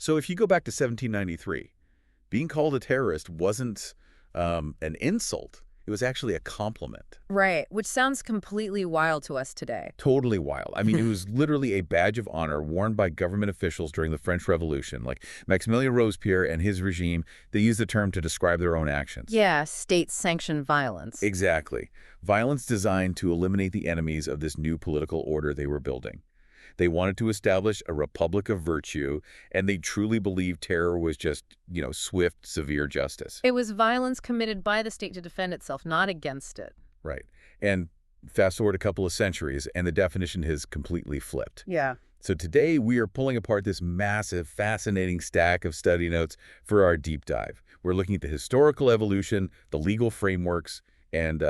So if you go back to 1793, being called a terrorist wasn't an insult. It was actually a compliment. Right, which sounds completely wild to us today. Totally wild. I mean, it was literally a badge of honor worn by government officials during the French Revolution. Like Maximilien Robespierre and his regime, they used the term to describe their own actions. Yeah, state-sanctioned violence. Exactly. Violence designed to eliminate the enemies of this new political order they were building. They wanted to establish a republic of virtue, and they truly believed terror was just, swift, severe justice. It was violence committed by the state to defend itself, not against it. Right. And fast forward a couple of centuries, and the definition has completely flipped. Yeah. So today, we are pulling apart this massive, fascinating stack of study notes for our deep dive. We're looking at the historical evolution, the legal frameworks, and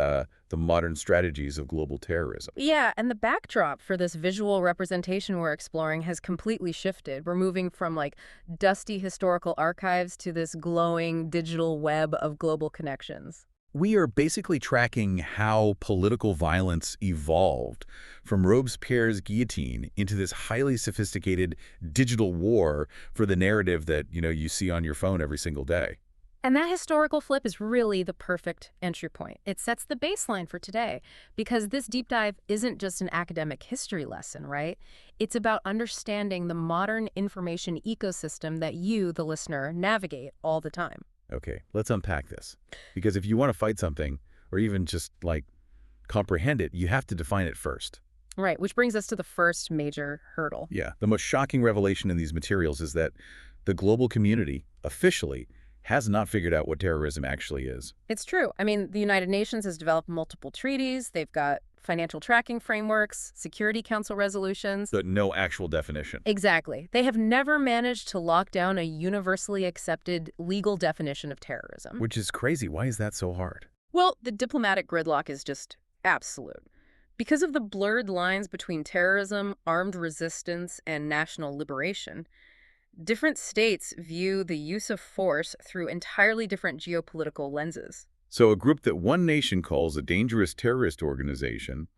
the modern strategies of global terrorism. Yeah, and the backdrop for this visual representation we're exploring has completely shifted. We're moving from dusty historical archives to this glowing digital web of global connections. We are basically tracking how political violence evolved from Robespierre's guillotine into this highly sophisticated digital war for the narrative that, you see on your phone every single day. And that historical flip is really the perfect entry point. It sets the baseline for today, because this deep dive isn't just an academic history lesson, right? It's about understanding the modern information ecosystem that you, the listener, navigate all the time. Okay, let's unpack this. Because if you want to fight something, or even just, comprehend it, you have to define it first. Right, which brings us to the first major hurdle. Yeah, the most shocking revelation in these materials is that the global community, officially, has not figured out what terrorism actually is. It's true. I mean, the United Nations has developed multiple treaties. They've got financial tracking frameworks, Security Council resolutions. But no actual definition. Exactly. They have never managed to lock down a universally accepted legal definition of terrorism. Which is crazy. Why is that so hard? Well, the diplomatic gridlock is just absolute. Because of the blurred lines between terrorism, armed resistance, and national liberation, different states view the use of force through entirely different geopolitical lenses. So a group that one nation calls a dangerous terrorist organization,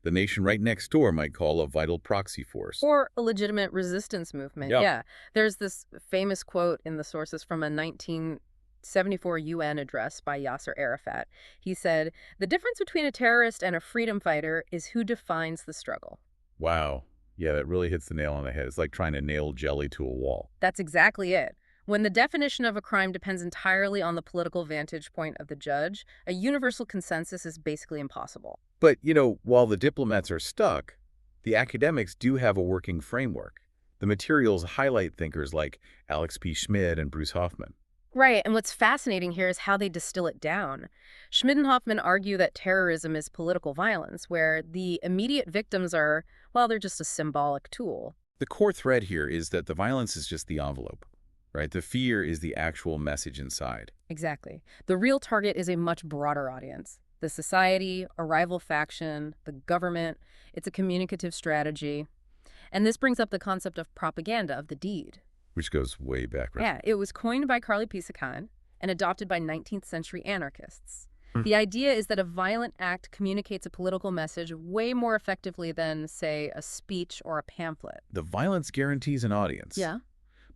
the nation right next door might call a vital proxy force. Or a legitimate resistance movement. Yep. Yeah. There's this famous quote in the sources from a 1974 UN address by Yasser Arafat. He said, "The difference between a terrorist and a freedom fighter is who defines the struggle." Wow. Yeah, that really hits the nail on the head. It's like trying to nail jelly to a wall. That's exactly it. When the definition of a crime depends entirely on the political vantage point of the judge, a universal consensus is basically impossible. But, while the diplomats are stuck, the academics do have a working framework. The materials highlight thinkers like Alex P. Schmid and Bruce Hoffman. Right, and what's fascinating here is how they distill it down. Schmid and Hoffman argue that terrorism is political violence, where the immediate victims are, well, they're just a symbolic tool. The core thread here is that the violence is just the envelope, right? The fear is the actual message inside. Exactly. The real target is a much broader audience. The society, a rival faction, the government. It's a communicative strategy. And this brings up the concept of propaganda of the deed. Which goes way back, right? Yeah, it was coined by Karli Pisacane and adopted by 19th century anarchists. The idea is that a violent act communicates a political message way more effectively than, say, a speech or a pamphlet. The violence guarantees an audience. Yeah.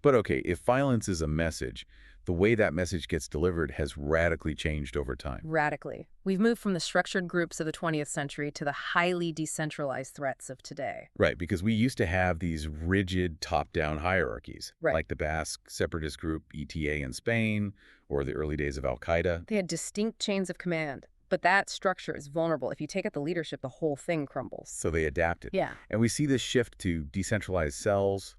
But okay, if violence is a message, the way that message gets delivered has radically changed over time. Radically. We've moved from the structured groups of the 20th century to the highly decentralized threats of today. Right, because we used to have these rigid top-down hierarchies, Right. like the Basque separatist group ETA in Spain, or the early days of Al-Qaeda. They had distinct chains of command, but that structure is vulnerable. If you take out the leadership, the whole thing crumbles. So they adapted. Yeah. And we see this shift to decentralized cells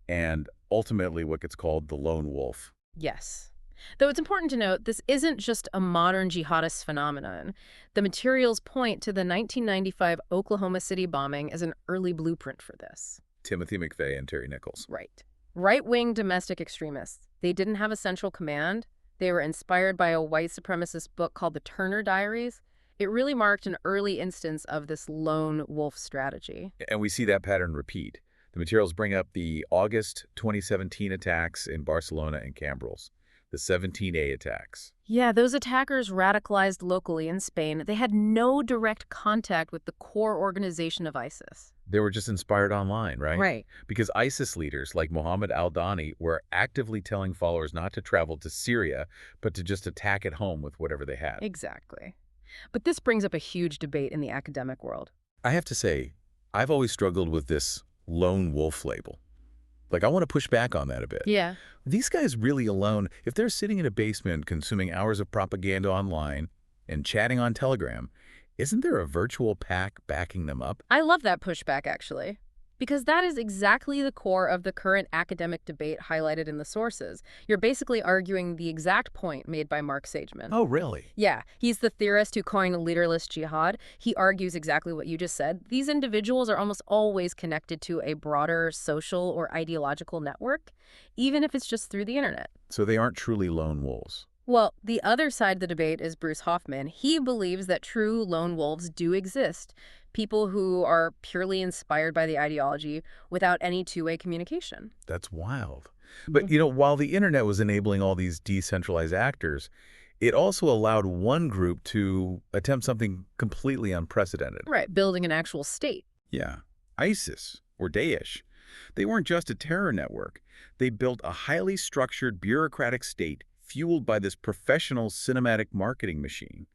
and ultimately what gets called the lone wolf. Yes. Though it's important to note, this isn't just a modern jihadist phenomenon. The materials point to the 1995 Oklahoma City bombing as an early blueprint for this. Timothy McVeigh and Terry Nichols. Right. Right-wing domestic extremists. They didn't have a central command. They were inspired by a white supremacist book called the Turner Diaries. It really marked an early instance of this lone wolf strategy. And we see that pattern repeat. The materials bring up the August 2017 attacks in Barcelona and Cambrils, the 17A attacks. Yeah, those attackers radicalized locally in Spain. They had no direct contact with the core organization of ISIS. They were just inspired online, right? Right. Because ISIS leaders like Mohammed al-Dani were actively telling followers not to travel to Syria, but to just attack at home with whatever they had. Exactly. But this brings up a huge debate in the academic world. I have to say, I've always struggled with this lone wolf label. Like, I want to push back on that a bit. Yeah. These guys really alone, if they're sitting in a basement consuming hours of propaganda online and chatting on Telegram, isn't there a virtual pack backing them up? I love that pushback, actually, because that is exactly the core of the current academic debate highlighted in the sources. You're basically arguing the exact point made by Mark Sageman. Oh, really? Yeah, he's the theorist who coined leaderless jihad. He argues exactly what you just said. These individuals are almost always connected to a broader social or ideological network, even if it's just through the internet. So they aren't truly lone wolves. Well, the other side of the debate is Bruce Hoffman. He believes that true lone wolves do exist, people who are purely inspired by the ideology without any two-way communication. That's wild. But, while the internet was enabling all these decentralized actors, it also allowed one group to attempt something completely unprecedented. Right, building an actual state. Yeah. ISIS, or Daesh. They weren't just a terror network. They built a highly structured bureaucratic state fueled by this professional cinematic marketing machine.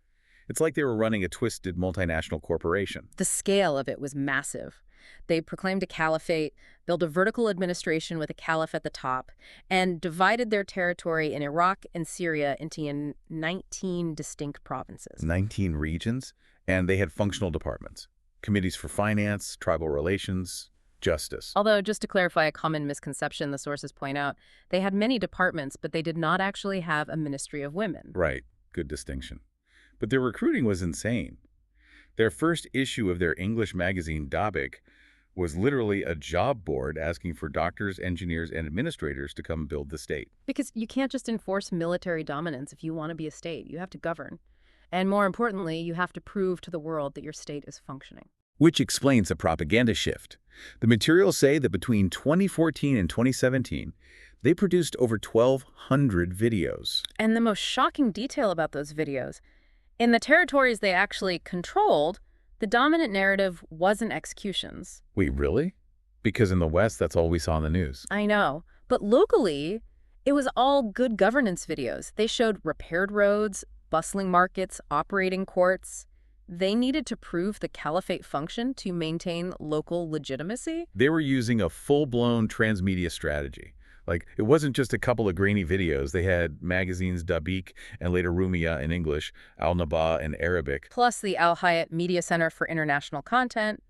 It's like they were running a twisted multinational corporation. The scale of it was massive. They proclaimed a caliphate, built a vertical administration with a caliph at the top, and divided their territory in Iraq and Syria into 19 distinct provinces. 19 regions, and they had functional departments. Committees for finance, tribal relations, justice. Although, just to clarify a common misconception the sources point out, they had many departments, but they did not actually have a ministry of women. Right. Good distinction. But their recruiting was insane. Their first issue of their English magazine, Dabik, was literally a job board asking for doctors, engineers, and administrators to come build the state. Because you can't just enforce military dominance if you want to be a state. You have to govern. And more importantly, you have to prove to the world that your state is functioning. Which explains the propaganda shift. The materials say that between 2014 and 2017, they produced over 1,200 videos. And the most shocking detail about those videos, in the territories they actually controlled, the dominant narrative wasn't executions. Wait, really? Because in the West, that's all we saw in the news. I know. But locally, it was all good governance videos. They showed repaired roads, bustling markets, operating courts. They needed to prove the caliphate function to maintain local legitimacy. They were using a full-blown transmedia strategy. Like, it wasn't just a couple of grainy videos. They had magazines Dabiq and later Rumiyah in English, Al-Naba in Arabic. Plus the Al Hayat Media Center for International Content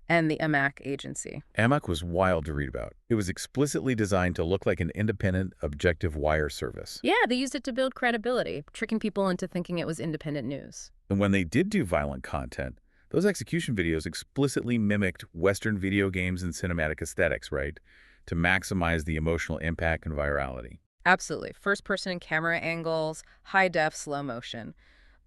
and the AMAC agency. AMAC was wild to read about. It was explicitly designed to look like an independent, objective wire service. Yeah, they used it to build credibility, tricking people into thinking it was independent news. And when they did do violent content, those execution videos explicitly mimicked Western video games and cinematic aesthetics, right? To maximize the emotional impact and virality. Absolutely. First-person camera angles, high-def, slow motion.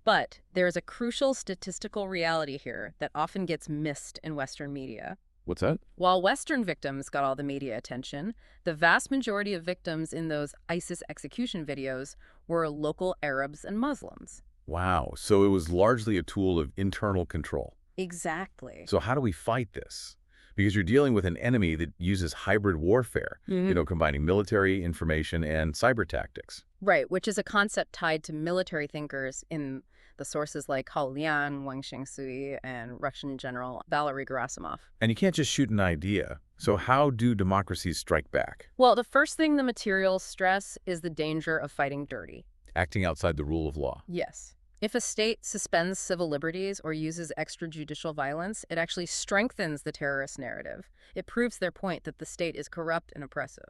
But there is a crucial statistical reality here that often gets missed in Western media. What's that? While Western victims got all the media attention, the vast majority of victims in those ISIS execution videos were local Arabs and Muslims. Wow. So it was largely a tool of internal control. Exactly. So how do we fight this? Because you're dealing with an enemy that uses hybrid warfare, combining military, information, and cyber tactics. Right, which is a concept tied to military thinkers in the sources like Hao Liang, Wang Xingsui, and Russian General Valery Gerasimov. And you can't just shoot an idea. So how do democracies strike back? Well, the first thing the materials stress is the danger of fighting dirty. Acting outside the rule of law. Yes. If a state suspends civil liberties or uses extrajudicial violence, it actually strengthens the terrorist narrative. It proves their point that the state is corrupt and oppressive.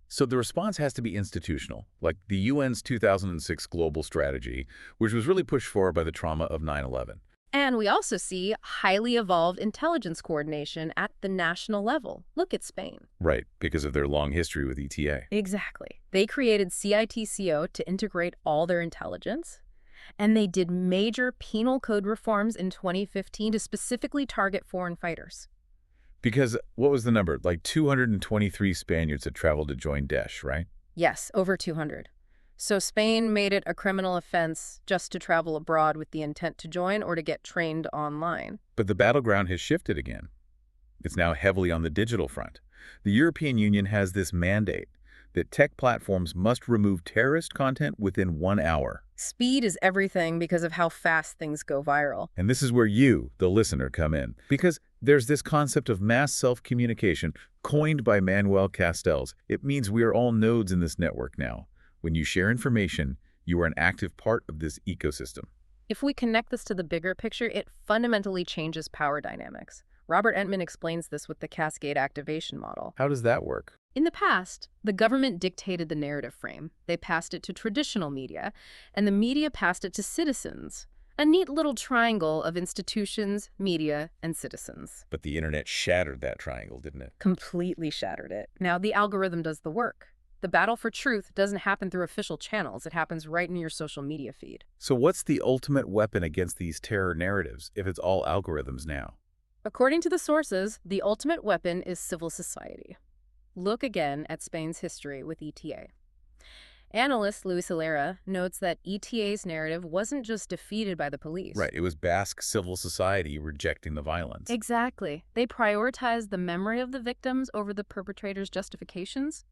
So the response has to be institutional, like the UN's 2006 global strategy, which was really pushed forward by the trauma of 9/11. And we also see highly evolved intelligence coordination at the national level. Look at Spain. Right, because of their long history with ETA. Exactly. They created CITCO to integrate all their intelligence. And they did major penal code reforms in 2015 to specifically target foreign fighters. Because what was the number? Like 223 Spaniards had traveled to join Daesh, right? Yes, over 200. So Spain made it a criminal offense just to travel abroad with the intent to join or to get trained online. But the battleground has shifted again. It's now heavily on the digital front. The European Union has this mandate that tech platforms must remove terrorist content within 1 hour. Speed is everything because of how fast things go viral. And this is where you, the listener, come in. Because there's this concept of mass self-communication coined by Manuel Castells. It means we are all nodes in this network now. When you share information, you are an active part of this ecosystem. If we connect this to the bigger picture, it fundamentally changes power dynamics. Robert Entman explains this with the cascade activation model. How does that work? In the past, the government dictated the narrative frame. They passed it to traditional media, and the media passed it to citizens. A neat little triangle of institutions, media, and citizens. But the internet shattered that triangle, didn't it? Completely shattered it. Now the algorithm does the work. The battle for truth doesn't happen through official channels. It happens right in your social media feed. So what's the ultimate weapon against these terror narratives if it's all algorithms now? According to the sources, the ultimate weapon is civil society. Look again at Spain's history with ETA. Analyst Luis Hilera notes that ETA's narrative wasn't just defeated by the police. Right, it was Basque civil society rejecting the violence. Exactly. They prioritized the memory of the victims over the perpetrators' justifications.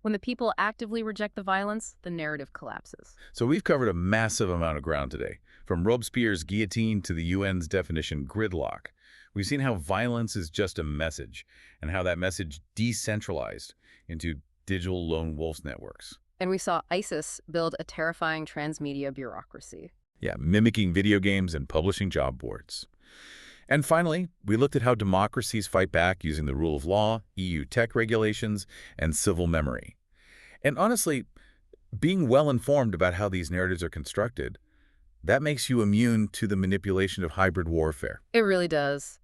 When the people actively reject the violence, the narrative collapses. So we've covered a massive amount of ground today, from Robespierre's guillotine to the UN's definition gridlock. We've seen how violence is just a message, and how that message decentralized into digital lone wolf networks. And we saw ISIS build a terrifying transmedia bureaucracy. Yeah, mimicking video games and publishing job boards. And finally, we looked at how democracies fight back using the rule of law, EU tech regulations, and civil memory. And honestly, being well-informed about how these narratives are constructed, that makes you immune to the manipulation of hybrid warfare. It really does.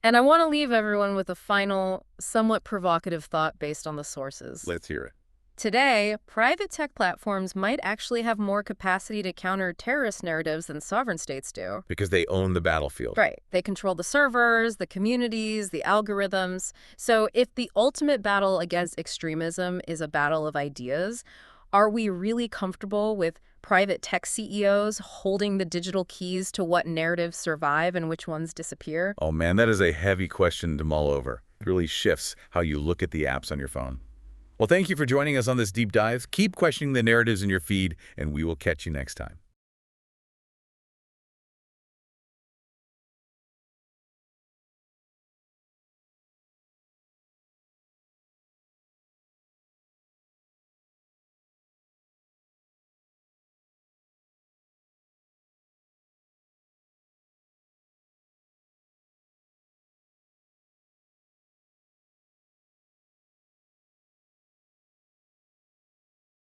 And I want to leave everyone with a final, somewhat provocative thought based on the sources. Let's hear it. Today, private tech platforms might actually have more capacity to counter terrorist narratives than sovereign states do. Because they own the battlefield. Right. They control the servers, the communities, the algorithms. So if the ultimate battle against extremism is a battle of ideas, are we really comfortable with private tech CEOs holding the digital keys to what narratives survive and which ones disappear? Oh man, that is a heavy question to mull over. It really shifts how you look at the apps on your phone. Well, thank you for joining us on this deep dive. Keep questioning the narratives in your feed, and we will catch you next time.